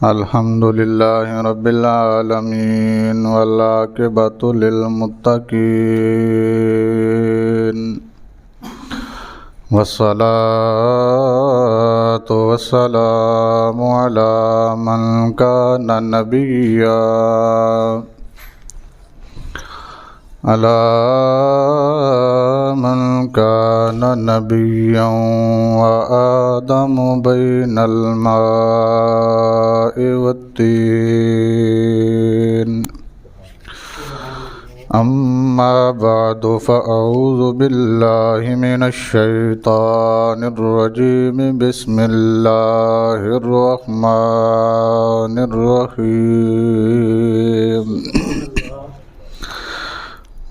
الحمد لله رب العالمين والعاقبة للمتقين والصلاة والسلام على من كان نبيا وآدم بين الماء والطين أما بعد فأعوذ بالله من الشيطان الرجيم بسم الله الرحمن الرحيم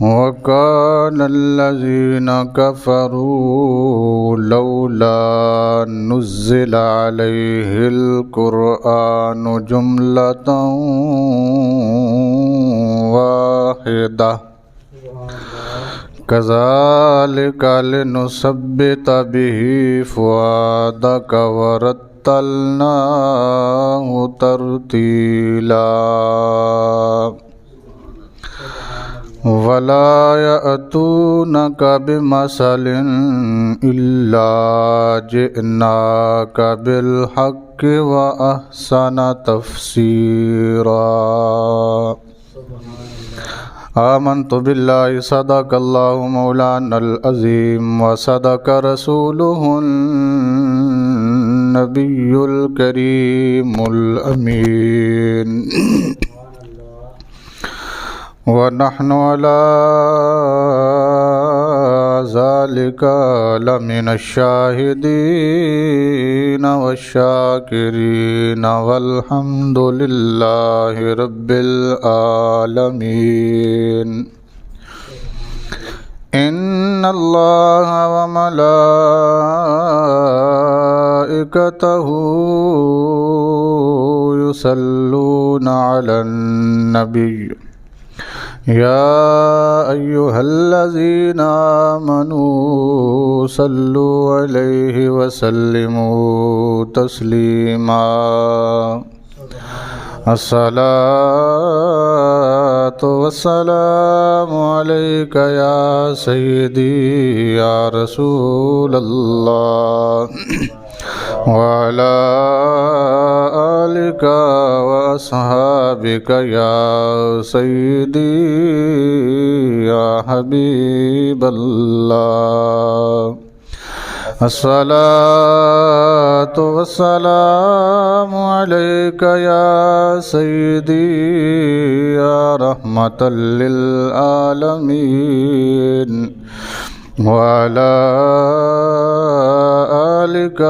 وقال الذين كفروا لولا نزل عليه القرآن جملة واحدة كذلك لنثبت به فؤادك ورتلناه ترتيلا ولا يأتونك بمثل إلا جئناك بالحق وأحسن تفسيرا آمنت بالله صدق الله مولانا العظيم وصدق رسوله النبي الكريم الأمين ونحن على ذلك لمن الشاهدين والشاكرين والحمد لله رب العالمين إن الله وملائكته يصلون على النبي يا أيها الذين آمنوا صلوا عليه وسلموا تسليما الصلاة والسلام عليك يا سيدي يا رسول الله وعلى آلك وأصحابك يا سيدي يا حبيب الله الصلاة والسلام عليك يا سيدي يا رحمة للعالمين وعلى آلك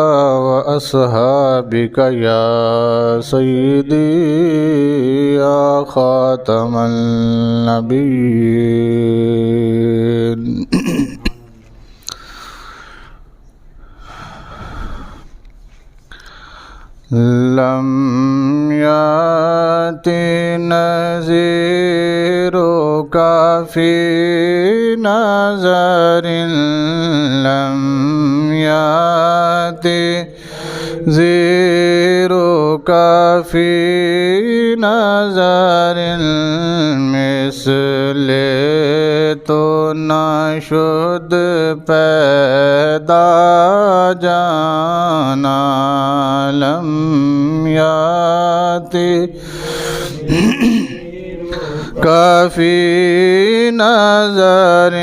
وأصحابك يا سيدي يا خاتم النبيين لم يأتِ نذيرك في نظر لم يأتِ نذيرك في نظر مثل تو نہ شد پیدا جانا لم یاتی کافی نظر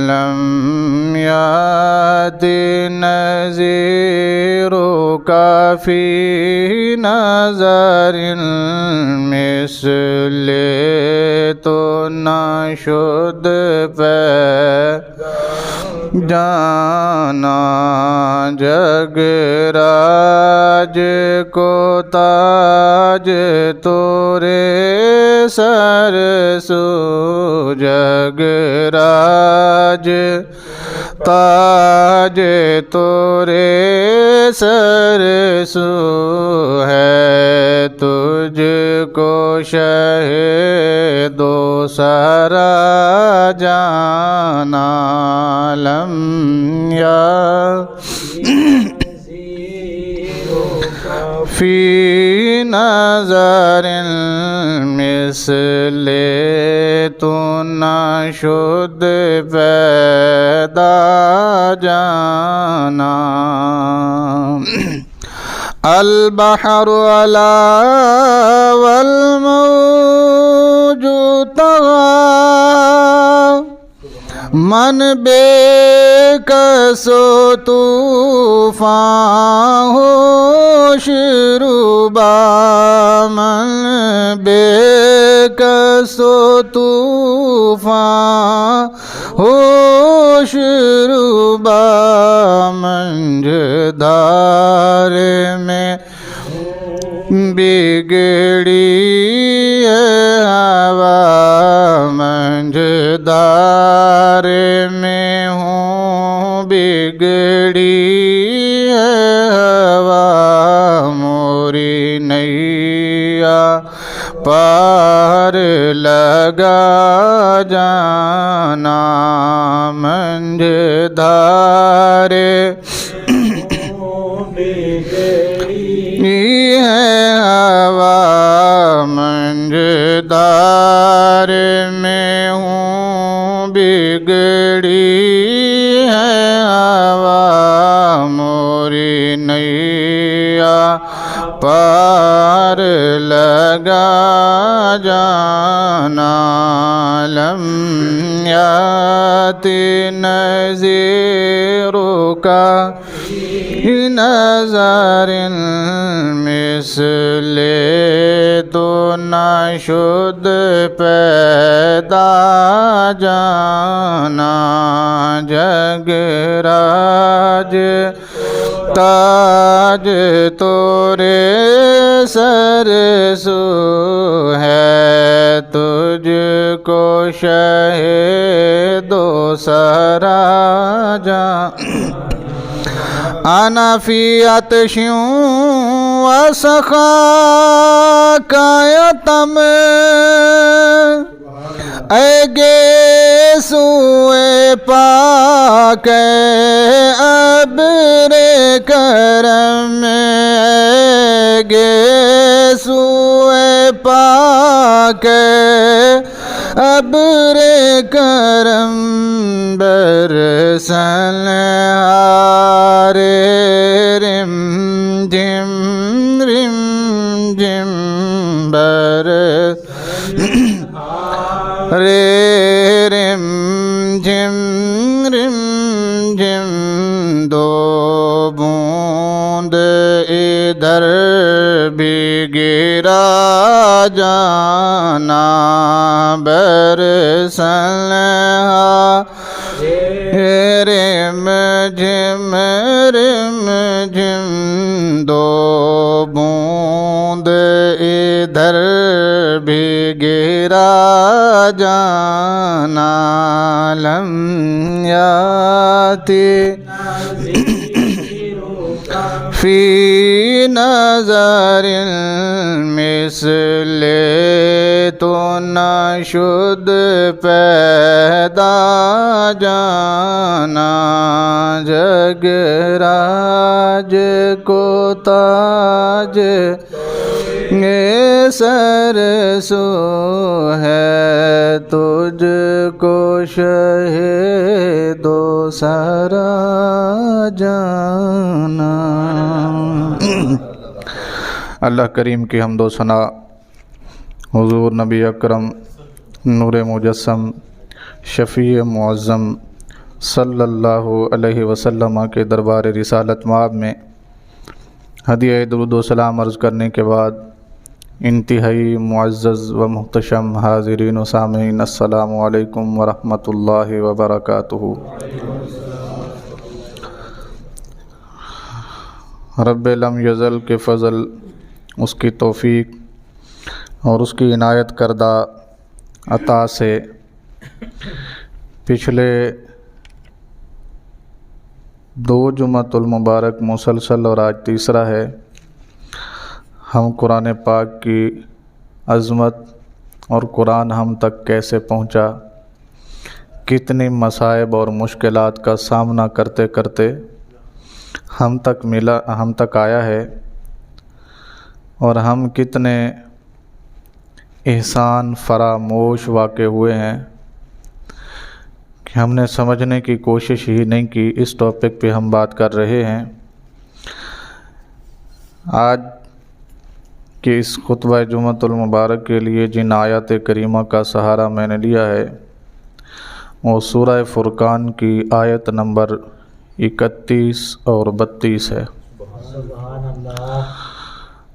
لم یاتی نذیر کافی نظر مثل تو نہ شد جانا جگ راج کو تاج تورے سر سو جگ راج تاج تورے سر سو ہے تجھ کو شہ دو سارا جانا لم یا فی نظر مثل تو نہ شد پیدا جانا البحر علا والموج طغى من بے کس و طوفان ہوش ربا من بے کس و طوفان ہوش ربا منجدار میں بگڑی ہے ہوا منجدار میں ہوں بگڑی ہے ہوا موری نیا پار لگا جانا منجدار ہے ہوا منجدار میں ہوں بگڑی ہے ہوا موری نیا پار لگا جانا لم یاتی نذیر کا نظر مثل تو نہ شد پیدا جانا جگ راج تاج تورے سر سو ہے تجھ کو شہ دو سرا جا انا فی عطش و سخاکایتم اے گیسوئے پاک ابر کرم اے گیسوئے پاک ابر کرم برسن ہار رم جم رم جم بر رے رم جم رم جم دو بوند ادھر بھی گرا جانا برسن رم جم رم جم دو بوند ادھر بھی گرا جانا لم یاتی فی نظر مثل تو نہ شد پیدا جانا جگ راج کو تاج سر سو ہے تجھ کو شہ دو سرا جانا اللہ کریم کی حمد و ثنا حضور نبی اکرم نور مجسم شفیع معظم صلی اللہ علیہ وسلم کے دربار رسالت مآب میں ہدیہ درود و سلام عرض کرنے کے بعد انتہائی معزز و محتشم حاضرین و سامعین السلام علیکم ورحمۃ اللہ وبرکاتہ۔ رب لم یزل کے فضل، اس کی توفیق اور اس کی عنایت کردہ عطا سے پچھلے دو جمعۃ المبارک مسلسل اور آج تیسرا ہے، ہم قرآن پاک کی عظمت اور قرآن ہم تک کیسے پہنچا، کتنی مصائب اور مشکلات کا سامنا کرتے کرتے ہم تک آیا ہے، اور ہم کتنے احسان فراموش واقع ہوئے ہیں کہ ہم نے سمجھنے کی کوشش ہی نہیں کی۔ اس ٹاپک پہ ہم بات کر رہے ہیں۔ آج کہ اس خطبہ جمعۃ المبارک کے لیے جن آیات کریمہ کا سہارا میں نے لیا ہے وہ سورہ فرقان کی آیت نمبر 31 اور 32 ہے۔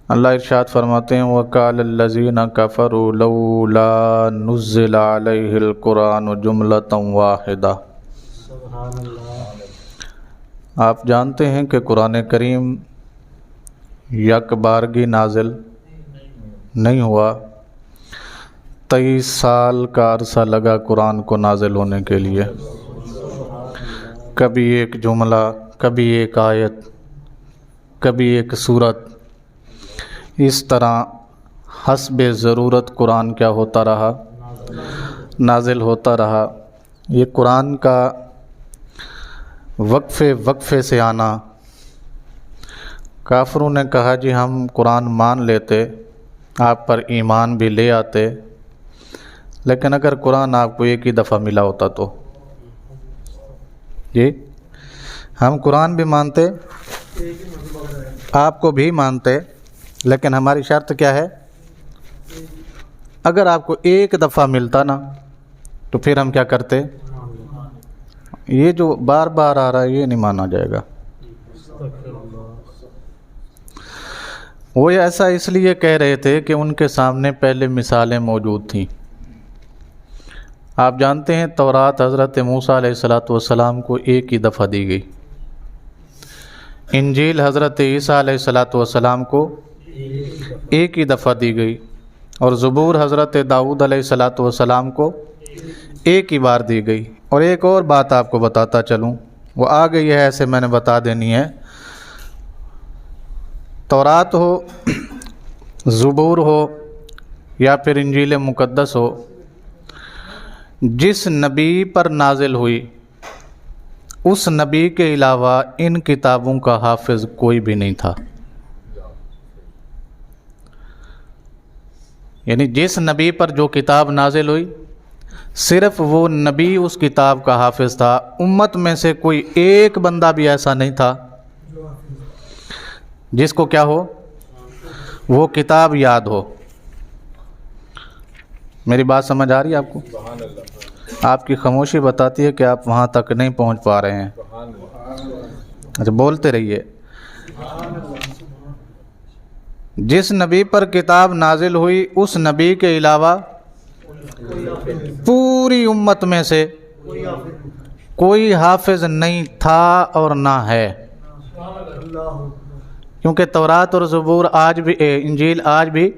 اللہ ارشاد فرماتے ہیں وَقَالَ الَّذِينَ كَفَرُوا لَوْلَا نُزِّلَ عَلَيْهِ الْقُرْآنُ جُمْلَةً وَاحِدَةً۔ آپ جانتے ہیں کہ قرآن کریم یک بارگی نازل نہیں ہوا، 23 سال کا عرصہ لگا قرآن کو نازل ہونے کے لیے۔ کبھی ایک جملہ، کبھی ایک آیت، کبھی ایک سورت، اس طرح حسب ضرورت قرآن کیا ہوتا رہا، نازل ہوتا رہا۔ یہ قرآن کا وقفے سے آنا، کافروں نے کہا جی ہم قرآن مان لیتے، آپ پر ایمان بھی لے آتے، لیکن اگر قرآن آپ کو ایک ہی دفعہ ملا ہوتا تو جی ہم قرآن بھی مانتے، آپ کو بھی مانتے، لیکن ہماری شرط کیا ہے؟ اگر آپ کو ایک دفعہ ملتا نا تو پھر ہم کیا کرتے؟ یہ جو بار بار آ رہا ہے یہ نہیں مانا جائے گا۔ وہ ایسا اس لیے کہہ رہے تھے کہ ان کے سامنے پہلے مثالیں موجود تھیں۔ آپ جانتے ہیں تورات حضرت موسیٰ علیہ السلام کو ایک ہی دفعہ دی گئی، انجیل حضرت عیسیٰ علیہ السلام کو ایک ہی دفعہ دی گئی، اور زبور حضرت داؤد علیہ السلام کو ایک ہی بار دی گئی۔ اور ایک اور بات آپ کو بتاتا چلوں، وہ آ گئی ہے ایسے میں نے بتا دینی ہے۔ تورات ہو، زبور ہو یا پھر انجیل مقدس ہو، جس نبی پر نازل ہوئی اس نبی کے علاوہ ان کتابوں کا حافظ کوئی بھی نہیں تھا۔ یعنی جس نبی پر جو کتاب نازل ہوئی صرف وہ نبی اس کتاب کا حافظ تھا، امت میں سے کوئی ایک بندہ بھی ایسا نہیں تھا جس کو کیا ہو، وہ کتاب یاد ہو۔ میری بات سمجھ آ رہی ہے آپ کو؟ آپ کی خاموشی بتاتی ہے کہ آپ وہاں تک نہیں پہنچ پا رہے ہیں۔ اچھا بولتے رہیے۔ جس نبی پر کتاب نازل ہوئی اس نبی کے علاوہ پوری امت میں سے کوئی حافظ نہیں تھا اور نہ ہے، کیونکہ تورات اور زبور آج بھی، انجیل آج بھی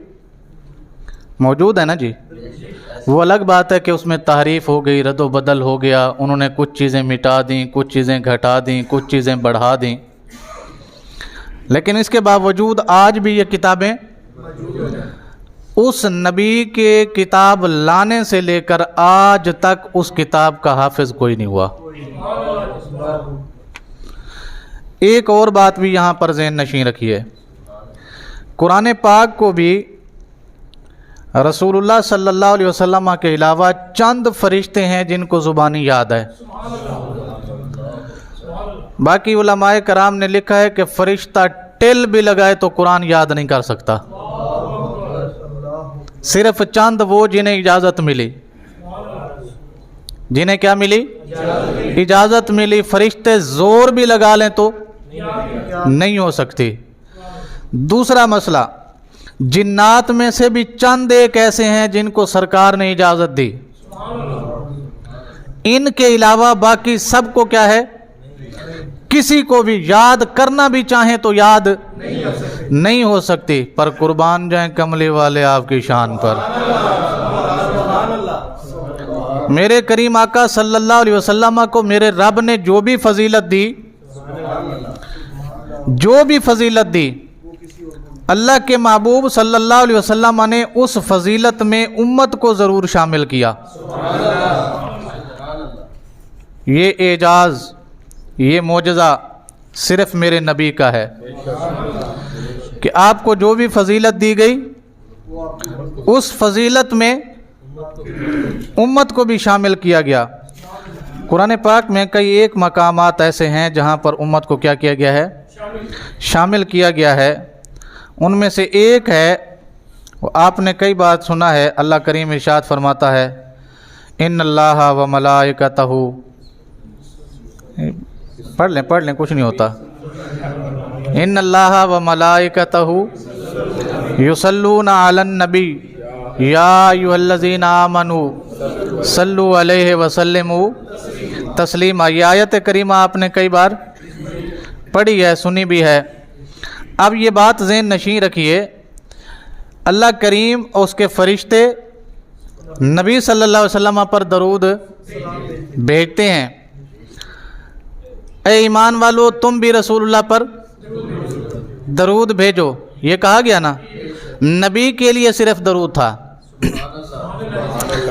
موجود ہے نا جی۔ وہ الگ بات ہے کہ اس میں تحریف ہو گئی، رد و بدل ہو گیا، انہوں نے کچھ چیزیں مٹا دیں، کچھ چیزیں گھٹا دیں، کچھ چیزیں بڑھا دیں، لیکن اس کے باوجود آج بھی یہ کتابیں اس نبی کے کتاب لانے سے لے کر آج تک اس کتاب کا حافظ کوئی نہیں ہوا۔ ایک اور بات بھی یہاں پر ذہن نشین رکھیے، قرآن پاک کو بھی رسول اللہ صلی اللہ علیہ وسلم کے علاوہ چند فرشتے ہیں جن کو زبانی یاد ہے۔ باقی علماء کرام نے لکھا ہے کہ فرشتہ ٹل بھی لگائے تو قرآن یاد نہیں کر سکتا، صرف چند وہ جنہیں اجازت ملی، جنہیں کیا ملی؟ اجازت ملی۔ فرشتے زور بھی لگا لیں تو نہیں ہو سکتی۔ دوسرا مسئلہ، جنات میں سے بھی چند ایک ایسے ہیں جن کو سرکار نے اجازت دی، ان کے علاوہ باقی سب کو کیا ہے؟ کسی کو بھی یاد کرنا بھی چاہیں تو یاد نہیں ہو سکتی۔ پر قربان جائیں کملی والے آپ کی شان پر۔ میرے کریم آقا صلی اللہ علیہ وسلم کو میرے رب نے جو بھی فضیلت دی، جو بھی فضیلت دی، اللہ کے محبوب صلی اللہ علیہ وسلم نے اس فضیلت میں امت کو ضرور شامل کیا۔ یہ اعجاز، یہ معجزہ صرف میرے نبی کا ہے۔ کہ آپ کو جو بھی فضیلت دی گئی اس فضیلت میں امت کو بھی شامل کیا گیا۔ قرآن پاک میں کئی ایک مقامات ایسے ہیں جہاں پر امت کو کیا کیا گیا ہے؟ شامل کیا گیا ہے۔ ان میں سے ایک ہے، آپ نے کئی بار سنا ہے، اللہ کریم ارشاد فرماتا ہے ان اللہ و ملائکتہ، پڑھ لیں کچھ نہیں ہوتا، ان اللہ و ملائکتہ یصلون علی النبی یا ایھا الذین آمنوا صلوا علیہ وسلموا تسلیما۔ یہ آیت کریمہ آپ نے کئی بار پڑھی ہے، سنی بھی ہے۔ اب یہ بات ذہن نشین رکھیے، اللہ کریم اور اس کے فرشتے نبی صلی اللہ علیہ وسلم پر درود بھیجتے ہیں۔ اے ایمان والو تم بھی رسول اللہ پر درود بھیجو، یہ کہا گیا نا، نبی کے لیے صرف درود تھا۔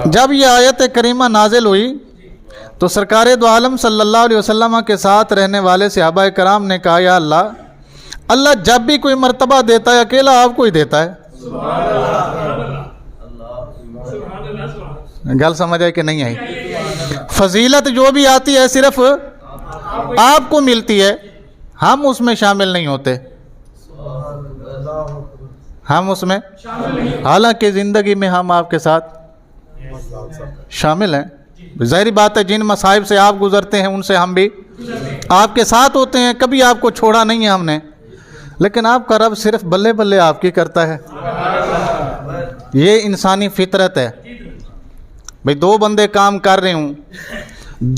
جب یہ آیت کریمہ نازل ہوئی تو سرکار دو عالم صلی اللہ علیہ وسلم کے ساتھ رہنے والے صحابہ کرام نے کہا یا اللہ جب بھی کوئی مرتبہ دیتا ہے اکیلا آپ کو ہی دیتا ہے۔ گل سمجھ آئی کہ نہیں آئی؟ فضیلت جو بھی آتی ہے صرف آپ کو ملتی ہے، ہم اس میں شامل نہیں ہوتے، ہم اس میں، حالانکہ زندگی میں ہم آپ کے ساتھ شامل ہیں۔ ظاہری بات ہے جن مصائب سے آپ گزرتے ہیں ان سے ہم بھی آپ کے ساتھ ہوتے ہیں، کبھی آپ کو چھوڑا نہیں ہے ہم نے، لیکن آپ کا رب صرف بلے بلے آپ کی کرتا ہے۔ یہ انسانی فطرت ہے۔ بھئی دو بندے کام کر رہے ہوں،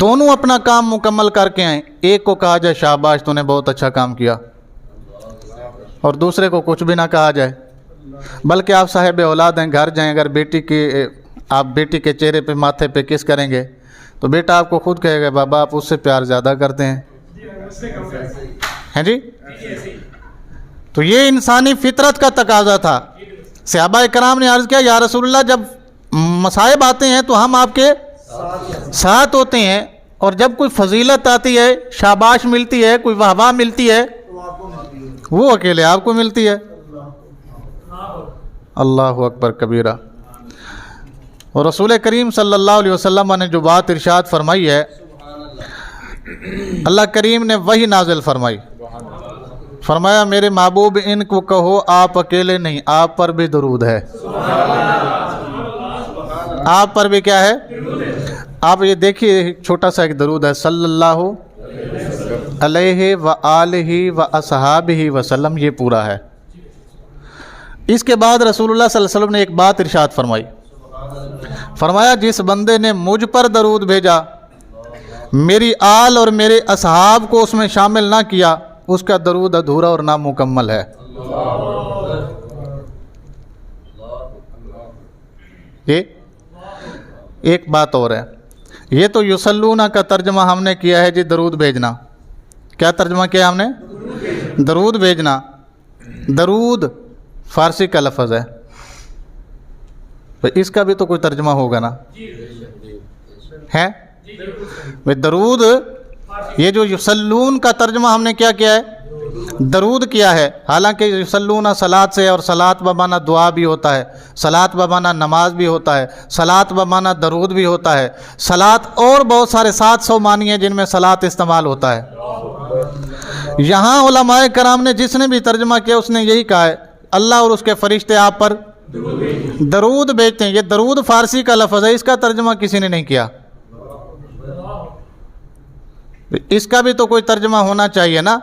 دونوں اپنا کام مکمل کر کے آئیں، ایک کو کہا جائے شاباش تو نے بہت اچھا کام کیا، اور دوسرے کو کچھ بھی نہ کہا جائے، بلکہ آپ صاحب اولاد ہیں، گھر جائیں، اگر آپ بیٹی کے چہرے پہ ماتھے پہ کس کریں گے تو بیٹا آپ کو خود کہے گا بابا آپ اس سے پیار زیادہ کرتے ہیں جی۔ تو یہ انسانی فطرت کا تقاضا تھا۔ صحابہ کرام نے عرض کیا یا رسول اللہ جب مصائب آتے ہیں تو ہم آپ کے ساتھ ہوتے ہیں، اور جب کوئی فضیلت آتی ہے، شاباش ملتی ہے، کوئی واہ واہ ملتی ہے، وہ اکیلے آپ کو ملتی ہے۔ اللہ اکبر کبیرہ۔ اور رسول کریم صلی اللہ علیہ وسلم نے جو بات ارشاد فرمائی ہے، اللہ کریم نے وہی نازل فرمائی، فرمایا میرے محبوب ان کو کہو آپ اکیلے نہیں، آپ پر بھی درود ہے، آپ پر بھی کیا ہے؟ آپ یہ دیکھیے چھوٹا سا ایک درود ہے، صلی اللہ علیہ وآلہ واصحابہ وسلم، یہ پورا ہے۔ اس کے بعد رسول اللہ صلی اللہ علیہ وسلم نے ایک بات ارشاد فرمائی، فرمایا جس بندے نے مجھ پر درود بھیجا، میری آل اور میرے اصحاب کو اس میں شامل نہ کیا، اس کا درود ادھورا اور نامکمل ہے۔ یہ ایک بات اور ہے، یہ تو یصلون کا ترجمہ ہم نے کیا ہے جی درود بھیجنا، کیا ترجمہ کیا ہم نے؟ درود بھیجنا۔ درود فارسی کا لفظ ہے، اس کا بھی تو کوئی ترجمہ ہوگا نا، ہے؟ درود، یہ جو یصلون کا ترجمہ ہم نے کیا کیا ہے؟ درود کیا ہے، حالانکہ یصلون صلاۃ سے، اور صلاۃ بمعنی دعا بھی ہوتا ہے، صلاۃ بمعنی نماز بھی ہوتا ہے، صلاۃ بمعنی درود بھی ہوتا ہے، صلاۃ اور بہت سارے 700 معنی ہیں جن میں صلاۃ استعمال ہوتا ہے۔ یہاں علماء کرام نے جس نے بھی ترجمہ کیا اس نے یہی کہا ہے اللہ اور اس کے فرشتے آپ پر درود بھیجتے ہیں۔ یہ درود فارسی کا لفظ ہے، اس کا ترجمہ کسی نے نہیں کیا، اس کا بھی تو کوئی ترجمہ ہونا چاہیے نا۔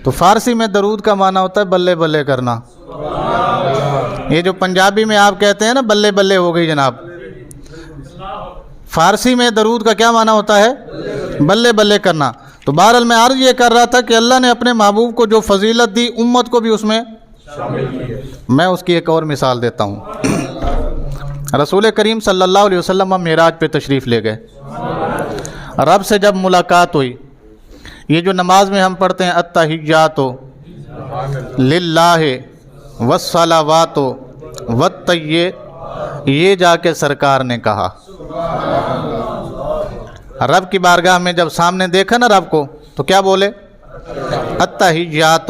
تو فارسی میں درود کا معنی ہوتا ہے بلے بلے کرنا، یہ جو پنجابی میں آپ کہتے ہیں نا بلے بلے ہو گئی جناب، فارسی میں درود کا کیا معنی ہوتا ہے؟ بلے بلے کرنا۔ تو بہرحال میں عرض یہ کر رہا تھا کہ اللہ نے اپنے محبوب کو جو فضیلت دی امت کو بھی اس میں میں اس کی ایک اور مثال دیتا ہوں۔ رسول کریم صلی اللہ علیہ وسلم معراج پہ تشریف لے گئے، رب سے جب ملاقات ہوئی، یہ جو نماز میں ہم پڑھتے ہیں التحیات للہ والصلوات والطیبات، یہ جا کے سرکار نے کہا، رب کی بارگاہ میں جب سامنے دیکھا نا رب کو تو کیا بولے؟ التحیات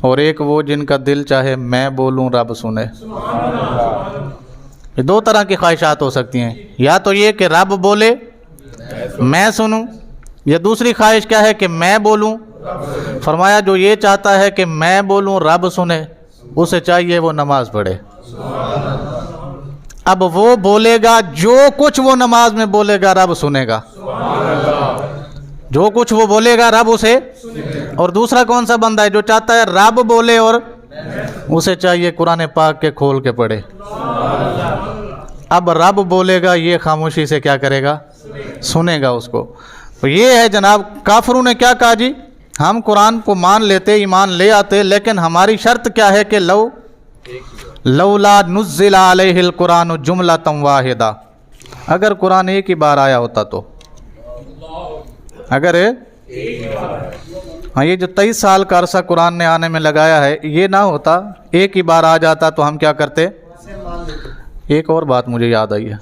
اور ایک وہ جن کا دل چاہے میں بولوں رب سنے۔ یہ دو طرح کی خواہشات ہو سکتی ہیں، یا تو یہ کہ رب بولے میں سنوں، یا دوسری خواہش کیا ہے کہ میں بولوں۔ فرمایا جو یہ چاہتا ہے کہ میں بولوں رب سنے، اسے چاہیے وہ نماز پڑھے۔ اب وہ بولے گا، جو کچھ وہ نماز میں بولے گا رب سنے گا، جو کچھ وہ بولے گا رب اسے۔ اور دوسرا کون سا بندہ ہے جو چاہتا ہے رب بولے اور اسے چاہیے قرآن پاک کے کھول کے پڑھے۔ اب رب بولے گا، یہ خاموشی سے کیا کرے گا؟ سنے گا اس کو۔ تو یہ ہے جناب، کافروں نے کیا کہا جی؟ ہم قرآن کو مان لیتے، ایمان لے آتے، لیکن ہماری شرط کیا ہے کہ لولا نزل علیہ القرآن جملۃ واحدہ، اگر قرآن ایک ہی بار آیا ہوتا تو، اگر ہاں یہ جو 23 سال کا عرصہ قرآن نے آنے میں لگایا ہے، یہ نہ ہوتا، ایک ہی بار آ جاتا تو ہم کیا کرتے؟ ایک اور بات مجھے یاد آئی ہے،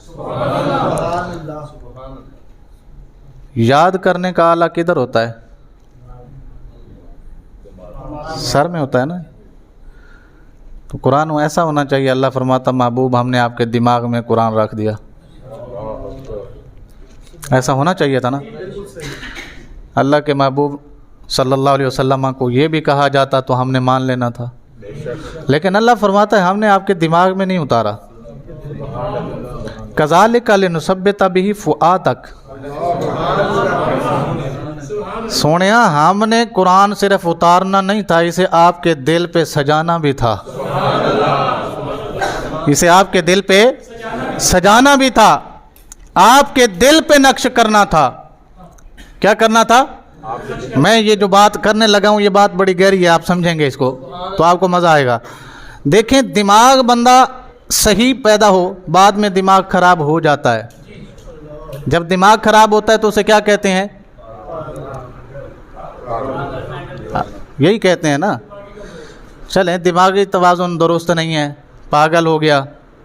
یاد کرنے کا آلہ کدھر ہوتا ہے؟ سر میں ہوتا ہے نا۔ تو قرآن ایسا ہونا چاہیے، اللہ فرماتا محبوب ہم نے آپ کے دماغ میں قرآن رکھ دیا، ایسا ہونا چاہیے تھا نا۔ اللہ کے محبوب صلی اللہ علیہ وسلم کو یہ بھی کہا جاتا تو ہم نے مان لینا تھا، لیکن اللہ فرماتا ہے ہم نے آپ کے دماغ میں نہیں اتارا۔ کذالک لنثبت بہ فؤادک، سونیا ہم نے قرآن صرف اتارنا نہیں تھا، اسے آپ کے دل پہ سجانا بھی تھا، اسے آپ کے دل پہ سجانا بھی تھا، آپ کے دل پہ نقش کرنا تھا۔ کیا کرنا تھا؟ میں یہ جو بات کرنے لگا ہوں یہ بات بڑی گہری ہے، آپ سمجھیں گے اس کو تو آپ کو مزہ آئے گا۔ دیکھیں دماغ بندہ صحیح پیدا ہو، بعد میں دماغ خراب ہو جاتا ہے۔ جب دماغ خراب ہوتا ہے تو اسے کیا کہتے ہیں؟ یہی کہتے ہیں نا، چلیں دماغی توازن درست نہیں ہے، پاگل ہو گیا،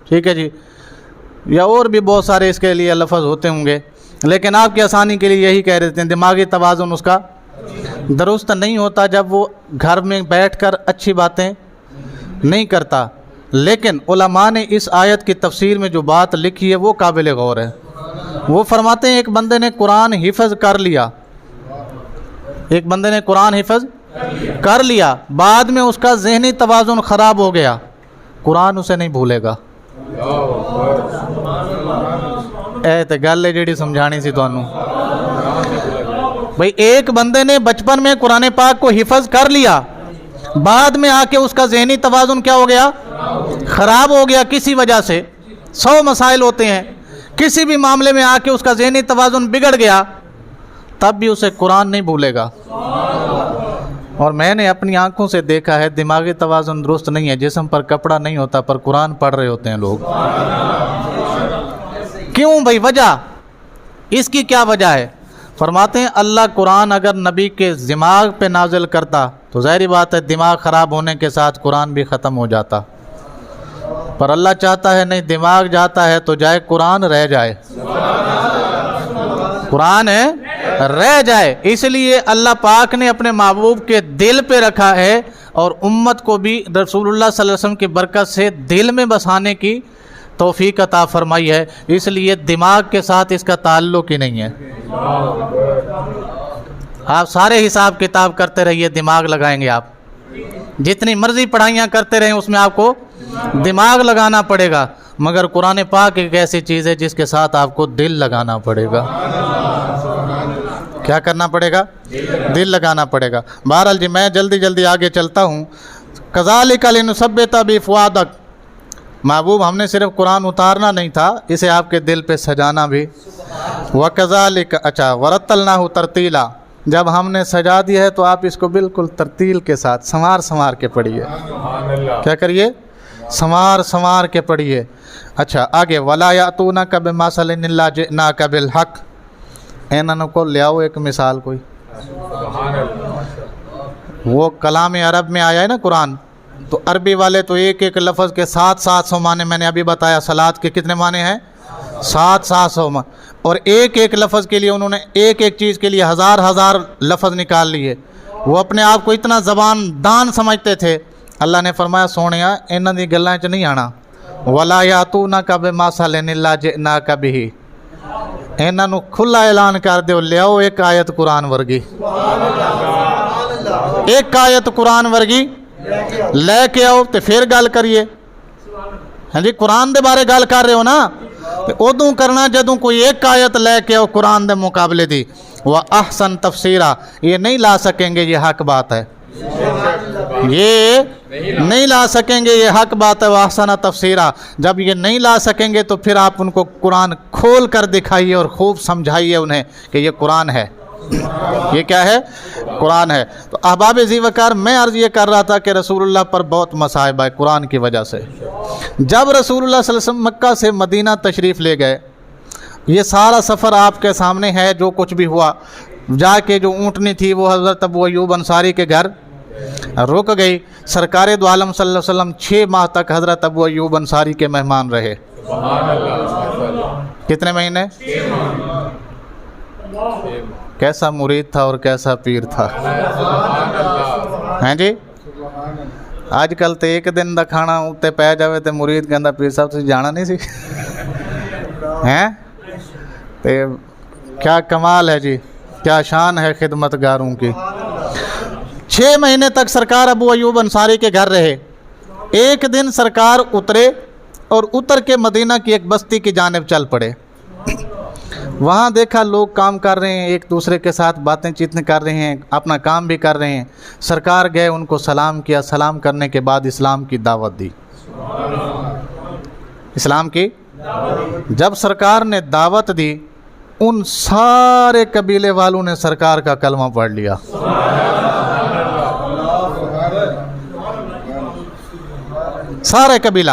ٹھیک ہے جی، یا اور بھی بہت سارے اس کے لیے لفظ ہوتے ہوں گے، لیکن آپ کی آسانی کے لیے یہی کہہ دیتے ہیں دماغی توازن اس کا درست نہیں ہوتا جب وہ گھر میں بیٹھ کر اچھی باتیں نہیں کرتا۔ لیکن علماء نے اس آیت کی تفسیر میں جو بات لکھی ہے وہ قابل غور ہے۔ وہ فرماتے ہیں ایک بندے نے قرآن حفظ کر لیا، ایک بندے نے قرآن حفظ کر لیا، بعد میں اس کا ذہنی توازن خراب ہو گیا، قرآن اسے نہیں بھولے گا۔ تے گل ہے جیڑی سمجھانی سی تانوں بھئی، ایک بندے نے بچپن میں قرآن پاک کو حفظ کر لیا، بعد میں آ کے اس کا ذہنی توازن کیا ہو گیا؟ خراب ہو گیا کسی وجہ سے۔ 100 مسائل ہوتے ہیں، کسی بھی معاملے میں آ کے اس کا ذہنی توازن بگڑ گیا، تب بھی اسے قرآن نہیں بھولے گا۔ اور میں نے اپنی آنکھوں سے دیکھا ہے دماغی توازن درست نہیں ہے، جسم پر کپڑا نہیں ہوتا پر قرآن پڑھ رہے ہوتے ہیں لوگ۔ کیوں بھائی؟ وجہ اس کی کیا وجہ ہے؟ فرماتے ہیں اللہ قرآن اگر نبی کے دماغ پہ نازل کرتا تو ظاہری بات ہے دماغ خراب ہونے کے ساتھ قرآن بھی ختم ہو جاتا، پر اللہ چاہتا ہے نہیں، دماغ جاتا ہے تو جائے قرآن رہ جائے، قرآن رہ جائے۔ اس لیے اللہ پاک نے اپنے محبوب کے دل پہ رکھا ہے، اور امت کو بھی رسول اللہ صلی اللہ علیہ وسلم کی برکت سے دل میں بسانے کی توفیق عطا فرمائی ہے، اس لیے دماغ کے ساتھ اس کا تعلق ہی نہیں ہے۔ آپ سارے حساب کتاب کرتے رہیے، دماغ لگائیں گے آپ، جتنی مرضی پڑھائیاں کرتے رہیں اس میں آپ کو دماغ لگانا پڑے گا، مگر قرآن پاک ایک ایسی چیز ہے جس کے ساتھ آپ کو دل لگانا پڑے گا۔ کیا کرنا پڑے گا؟ دل لگانا پڑے گا۔ بہرحال جی میں جلدی آگے چلتا ہوں۔ کذالک لنثبت بفؤادک، محبوب ہم نے صرف قرآن اتارنا نہیں تھا، اسے آپ کے دل پہ سجانا بھی۔ وکذالک، اچھا، ورتلناہ ترتیلا، جب ہم نے سجا دیا ہے تو آپ اس کو بالکل ترتیل کے ساتھ سنوار کے پڑھیے۔ کیا کریے؟ سنوار کے پڑھیے۔ اچھا آگے، ولا یاتونک بمثل الا جئناک بالحق، انہوں کو لے آؤ ایک مثال کوئی۔ وہ کلام عرب میں آیا ہے نا قرآن، تو عربی والے تو ایک لفظ کے 700 معنی، میں نے ابھی بتایا صلاۃ کے کتنے معنی ہیں؟ 700 معنی، اور ایک لفظ کے لیے انہوں نے ایک چیز کے لیے ہزار لفظ نکال لیے۔ وہ اپنے آپ کو اتنا زبان دان سمجھتے تھے. اللہ نے فرمایا سونیا انہاں دی گلاں چ نہیں آنا. ولا یاتونک بمثل الا جئناک بہ. انہاں نو کھلا اعلان کر دیو لیاؤ ایک آیت قرآن ورگی, ایک آیت قرآن ورگی لے کے آؤ تے پھر گل کریے. ہاں جی قرآن دے بارے گل کر رہے ہو نا, تے ادوں کرنا جدوں کوئی ایک آیت لے کے آؤ قرآن دے مقابلے دی. وَأَحْسَن تفسیرہ, یہ نہیں لا سکیں گے, یہ حق بات ہے, یہ نہیں لا سکیں گے, یہ حق بات ہے. وَأَحْسَنَ تفسیرہ, جب یہ نہیں لا سکیں گے تو پھر آپ ان کو قرآن کھول کر دکھائیے اور خوب سمجھائیے انہیں کہ یہ قرآن ہے. یہ کیا ہے؟ قرآن ہے. تو احباب ذی وقار, میں عرض یہ کر رہا تھا کہ رسول اللہ پر بہت مصائب ہے قرآن کی وجہ سے. جب رسول اللہ صلی اللہ علیہ وسلم مکہ سے مدینہ تشریف لے گئے, یہ سارا سفر آپ کے سامنے ہے جو کچھ بھی ہوا. جا کے جو اونٹنی تھی وہ حضرت ابو ایوب انصاری کے گھر رک گئی. سرکار دو عالم صلی اللہ علیہ وسلم 6 ماہ تک حضرت ابو ایوب انصاری کے مہمان رہے. کتنے مہینے؟ کیسا مرید تھا اور کیسا پیر تھا, ہیں جی. اج کل تو ایک دن دا کھانا اتنے پی جائے تو مرید کہندا پیر صاحب تسی جانا نہیں سی ہیں. کیا کمال ہے جی, کیا شان ہے خدمت گاروں کی. 6 مہینے تک سرکار ابو ایوب انصاری کے گھر رہے. ایک دن سرکار اترے اور اتر کے مدینہ کی ایک بستی کی جانب چل پڑے. وہاں دیکھا لوگ کام کر رہے ہیں, ایک دوسرے کے ساتھ باتیں چیتیں کر رہے ہیں, اپنا کام بھی کر رہے ہیں. سرکار گئے, ان کو سلام کیا. سلام کرنے کے بعد اسلام کی دعوت دی. اسلام کی جب سرکار نے دعوت دی, ان سارے قبیلے والوں نے سرکار کا کلمہ پڑھ لیا. سارے قبیلہ,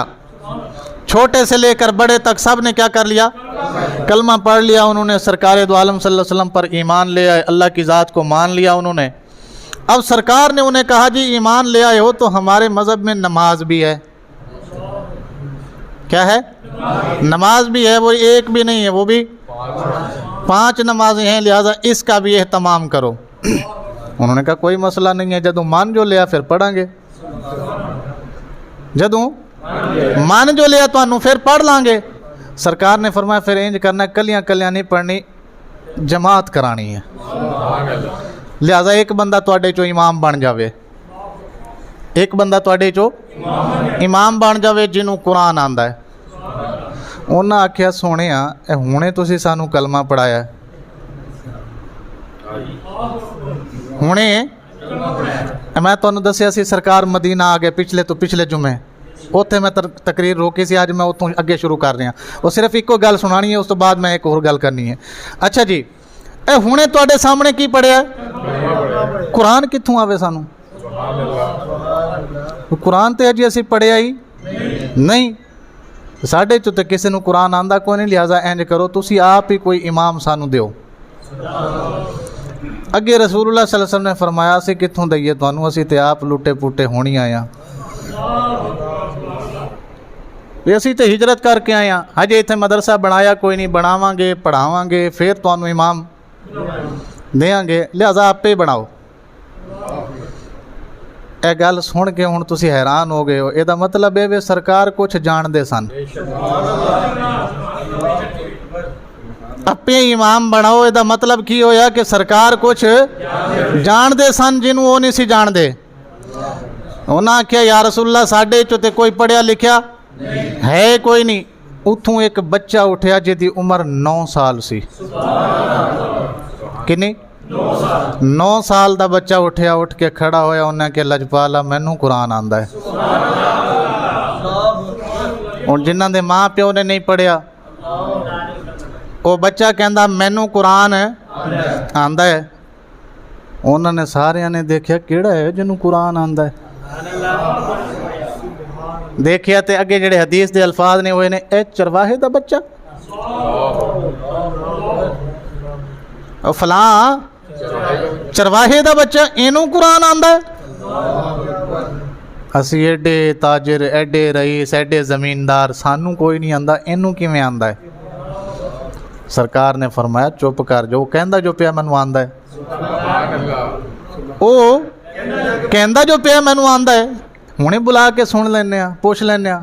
چھوٹے سے لے کر بڑے تک, سب نے کیا کر لیا؟ کلمہ پڑھ لیا. انہوں نے سرکار دو عالم صلی اللہ علیہ وسلم پر ایمان لے آئے, اللہ کی ذات کو مان لیا انہوں نے. اب سرکار نے انہیں کہا جی ایمان لے آئے ہو تو ہمارے مذہب میں نماز بھی ہے. کیا ہے؟ نماز بھی ہے, وہ ایک بھی نہیں ہے, وہ بھی 5 نمازیں ہیں, لہٰذا اس کا بھی اہتمام کرو. انہوں نے کہا کوئی مسئلہ نہیں ہے, جدوں مان جو لیا پھر پڑھیں گے, جدوں مان جو لیا تو پھر پڑھ لیں گے. سرکار نے فرمایا پھر انج کرنا, کلیاں کلیاں نہیں پڑھنی, جماعت کرانی ہے. لہذا ایک بندہ تواڈے چو امام بن جاوے, ایک بندہ تواڈے چو امام بن جاوے جنوں قرآن آندا ہے. انہاں آکھیا سونیا ہونے تسی سانو کلمہ پڑھایا, ہونے میں تانوں دسیا سی سرکار مدینہ آ گئے پچھلے جمعے, اوتھے میں تقریر روکی سی, آج میں اتوں اگے شروع کر رہا. وہ صرف ایک گل سنانی ہے, اس تو بعد میں ایک اور گل کرنی ہے. اچھا جی, اے ہونے تواڈے سامنے کی پڑھیا؟ قرآن کتوں آوے سانو؟ قرآن تے اجی اسی پڑھیا ہی نہیں. ساڈے چ تے کسے نو قرآن آندا کوئی نہیں, لہٰذا انج کرو تسی آپ ہی کوئی امام سانو دیو. اگے رسول اللہ صلی اللہ علیہ وسلم نے فرمایا اسی کتوں دئیے تانوں, اسی تے آپ لٹے پوٹے ہونی آئے ہاں, اسی تے ہجرت کر کے آئے ہاں. ہجے اتنے مدرسہ بنایا کوئی نہیں, بناواں گے پڑھاواں گے پھر تانوں امام دیاں گے, لہٰذا آپ ہی بناؤ. اے گل سن کے ہن تسی حیران ہو گئے ہو. یہ مطلب ہے وہ سرکار کچھ جان دے سن, اپے امام بناؤ. یہ مطلب کی ہویا کہ سرکار کچھ جان دے سن جنوں وہ نہیں سی جان دے. انہاں آکھیا یا رسول اللہ ساڈے چ تے کوئی پڑھیا لکھیا ہے کوئی نہیں. اتھوں ایک بچہ اٹھیا جدی عمر 9 سال سی. کنی؟ 9 سال دا بچہ اٹھیا, اٹھ کے کھڑا ہویا, انہیں کہ لجپالا مینوں قرآن آندا ہے. اور جنہاں دے ماں پیو نے نہیں پڑھیا, وہ بچہ کہندا مینوں قرآن آندا ہے. انہوں نے سارے نے دیکھیا کیڑا ہے جنوں قرآن آندا ہے. دیکھیا تے اگے جڑے حدیث دے الفاظ نے ہوئے نے, اے چرواہے دا بچہ, او فلاں چرواہے دا بچہ, اینوں قرآن آندا ہے. اسی ایڈے تاجر, ایڈے رئیس, ایڈے زمیندار, سانوں کوئی نہیں آندا, اینوں کیویں آندا ہے؟ سرکار نے فرمایا چپ کر جو, کہندا جو پیا مینوں آندا ہے. ਉਹ ਕਹਿੰਦਾ ਜੋ ਪਿਆ ਮੈਨੂੰ ਆਂਦਾ ਹੈ, ਹੁਣੇ ਬੁਲਾ ਕੇ ਸੁਣ ਲੈਂਦੇ ਆ, ਪੁੱਛ ਲੈਂਦੇ ਆ।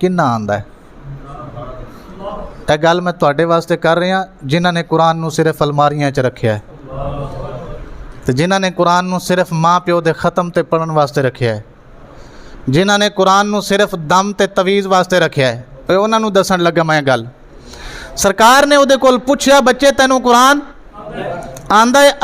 ਕਿੰਨਾ ਆਂਦਾ ਹੈ? ਇਹ ਗੱਲ ਮੈਂ ਤੁਹਾਡੇ ਵਾਸਤੇ ਕਰ ਰਿਹਾ ਜਿਨ੍ਹਾਂ ਨੇ ਕੁਰਾਨ ਨੂੰ ਸਿਰਫ ਅਲਮਾਰੀਆਂ 'ਚ ਰੱਖਿਆ ਹੈ, ਤੇ ਜਿਨ੍ਹਾਂ ਨੇ ਕੁਰਾਨ ਨੂੰ ਸਿਰਫ ਮਾਂ ਪਿਓ ਦੇ ਖ਼ਤਮ ਤੇ ਪੜ੍ਹਨ ਵਾਸਤੇ ਰੱਖਿਆ ਹੈ, ਜਿਨ੍ਹਾਂ ਨੇ ਕੁਰਾਨ ਨੂੰ ਸਿਰਫ ਦਮ ਤੇ ਤਵੀਜ਼ ਵਾਸਤੇ ਰੱਖਿਆ ਹੈ, ਉਹਨਾਂ ਨੂੰ ਦੱਸਣ ਲੱਗਾ ਮੈਂ ਗੱਲ। ਸਰਕਾਰ ਨੇ ਉਹਦੇ ਕੋਲ ਪੁੱਛਿਆ, ਬੱਚੇ ਤੈਨੂੰ ਕੁਰਾਨ ਆਂਦਾ ਹੈ?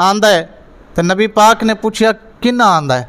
ਆਂਦਾ ਹੈ। ਤੇ ਨਬੀ ਪਾਕ ਨੇ ਪੁੱਛਿਆ ਕਿੰਨਾ ਆਂਦਾ ਹੈ?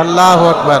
ਅੱਲਾਹੁ ਅਕਬਰ,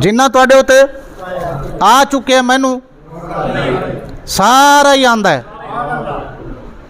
ਜਿੰਨਾ ਤੁਹਾਡੇ ਉੱਤੇ ਆ ਚੁੱਕਿਆ ਮੈਨੂੰ ਸਾਰਾ ਹੀ ਆਂਦਾ ਹੈ।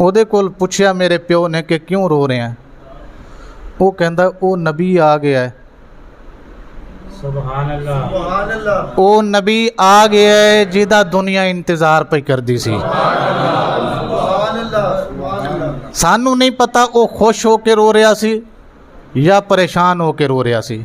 ਉਹਦੇ ਕੋਲ ਪੁੱਛਿਆ ਮੇਰੇ ਪਿਓ ਨੇ ਕਿ ਕਿਉਂ ਰੋ ਰਹੇ ਹੈ? ਉਹ ਕਹਿੰਦਾ ਉਹ ਨਬੀ ਆ ਗਿਆ ਹੈ। ਸੁਭਾਨ ਅੱਲਾਹ, ਸੁਭਾਨ ਅੱਲਾਹ। ਉਹ ਨਬੀ ਆ ਗਿਆ ਹੈ ਜਿਹਦਾ ਦੁਨੀਆ ਇੰਤਜ਼ਾਰ ਪਈ ਕਰਦੀ ਸੀ। ਸਾਨੂੰ ਨਹੀਂ ਪਤਾ ਉਹ ਖੁਸ਼ ਹੋ ਕੇ ਰੋ ਰਿਹਾ ਸੀ ਜਾਂ ਪਰੇਸ਼ਾਨ ਹੋ ਕੇ ਰੋ ਰਿਹਾ ਸੀ।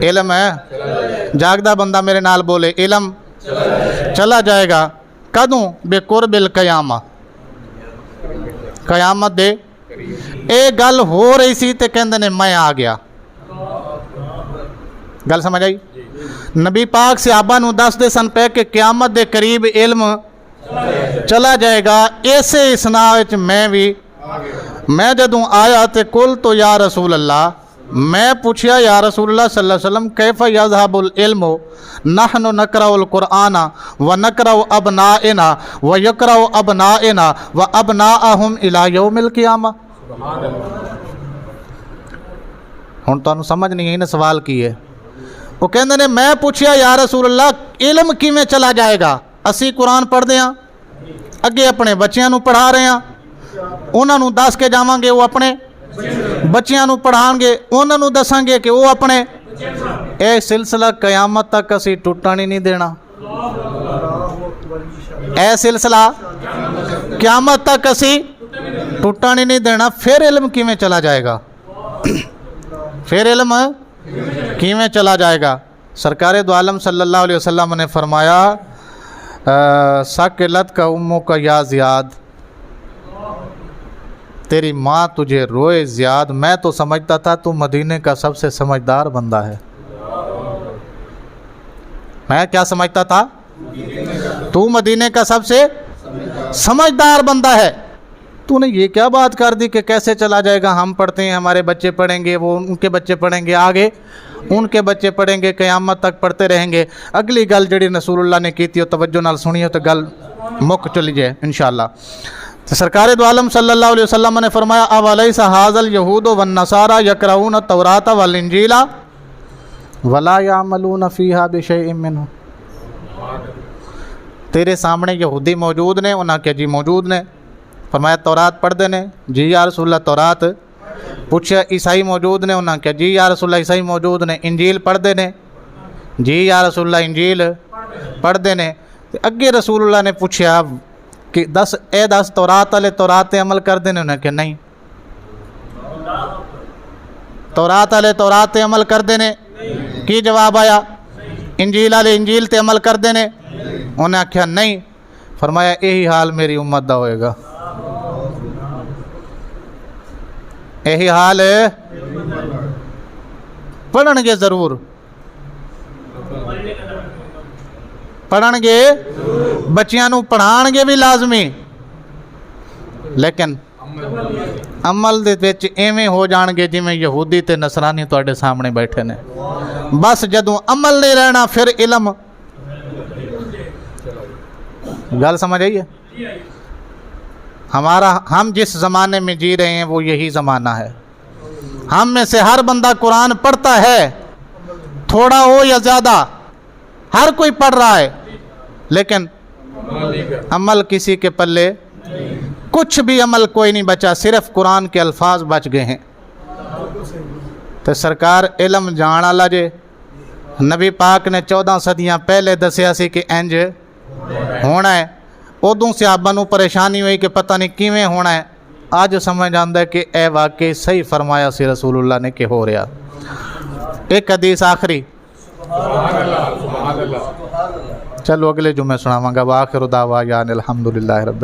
علم ہے جاگدا بندہ میرے نال بولے علم چلا جائے گا کدوں بے قرب القیامہ قیامت دے اے گل ہو رہی سی تے کہندے نے میں آ گیا گل سمجھ آئی نبی پاک صحابہ نو دس دے سن پہ کہ قیامت دے قریب علم چلا جائے گا ایسے اسنا وچ میں جدوں آیا تے قل تو یا رسول اللہ میں پوچھیا یا رسول اللہ صلی اللہ علیہ وسلم کیف یذهب العلم نحن نقرأ القرآن ونقرأ ابنائنا ويقرأ ابنائنا وابناءهم الى يوم القیامہ ہن تانوں سمجھ نہیں ہے سوال کی ہے وہ کہندے نے میں پوچھیا یا رسول اللہ علم کیویں چلا جائے گا اسی قرآن پڑھدے ہاں اگے اپنے بچیاں نو پڑھا رہے ہیں انہاں نو دس کے جاواں گے وہ اپنے بچیاں نو پڑھان گے انہاں نو دساں گے کہ وہ اپنے اے سلسلہ قیامت تک اسی ٹوٹن ہی نہیں دینا اے سلسلہ قیامت تک اسی ٹوٹن ہی نہیں دینا پھر علم کیویں چلا جائے گا پھر علم کیویں چلا جائے گا سرکار دو عالم صلی اللہ علیہ وسلم نے فرمایا سکلت کا امو کا یا زیاد تیری ماں تجھے روئے زیاد میں تو سمجھتا تھا تو مدینے کا سب سے سمجھدار بندہ ہے میں کیا سمجھتا تھا تو مدینے کا سب سے سمجھدار بندہ ہے تو نے یہ کیا بات کر دی کہ کیسے چلا جائے گا ہم پڑھتے ہیں ہمارے بچے پڑھیں گے وہ ان کے بچے پڑھیں گے آگے ان کے بچے پڑھیں گے قیامت تک پڑھتے رہیں گے اگلی گل جڑی رسول اللہ نے کی تھی وہ توجہ نال سنی ہو تو گل مک چلی جائے انشاءاللہ تو سرکار دو عالم صلی اللہ علیہ وسلم نے فرمایا اولیس ھذا الیہود والنصارى یقرؤون التوراۃ والانجیل ولا یعملون فیھا بشیء منہ تیرے سامنے یہودی موجود نے انہاں کہ جی موجود نے فرمایا تورات پڑھ دے نے جی یا رسول اللہ تورات پوچھا عیسائی موجود نے انہاں کہ جی یا رسول اللہ عیسائی موجود نے انجیل پڑھ دے نے جی یا رسول اللہ انجیل پڑھ دے نے اگے رسول اللہ نے پوچھا کہ دس تورات والے تورات عمل کر دے نے انہیں کہ نہیں تورات والے تورات عمل کر دے نے کی جواب آیا انجیل والے انجیل تے عمل کر دے نے انہیں آکھیا نہیں فرمایا یہی حال میری امت دا ہوئے گا یہی حال پڑھن گے ضرور پڑھن گے بچیاں نو پڑھان گے بھی لازمی لیکن عمل دے وچ ایویں ہو جان گے جویں یہودی تے نصرانی تواڈے سامنے بیٹھے نے بس جدوں عمل نہیں رہنا پھر علم گل سمجھ آئی ہے ہم جس زمانے میں جی رہے ہیں وہ یہی زمانہ ہے ہم میں سے ہر بندہ قرآن پڑھتا ہے تھوڑا ہو یا زیادہ ہر کوئی پڑھ رہا ہے لیکن عمل کسی کے پلے کچھ بھی عمل کوئی نہیں بچا صرف قرآن کے الفاظ بچ گئے ہیں تو سرکار علم جان والا جے نبی پاک نے 14 صدیاں پہلے دسیا سی کہ انج ہونا ہے ادوں صحابہ نو پریشانی ہوئی کہ پتہ نہیں کیویں ہونا ہے آج سمجھ آندا ہے کہ اے واقعی صحیح فرمایا سی رسول اللہ نے کہ ہو رہا ایک حدیث آخری چلو اگلے جمعے سناواں گا وآخر دعوانا الحمدللہ رب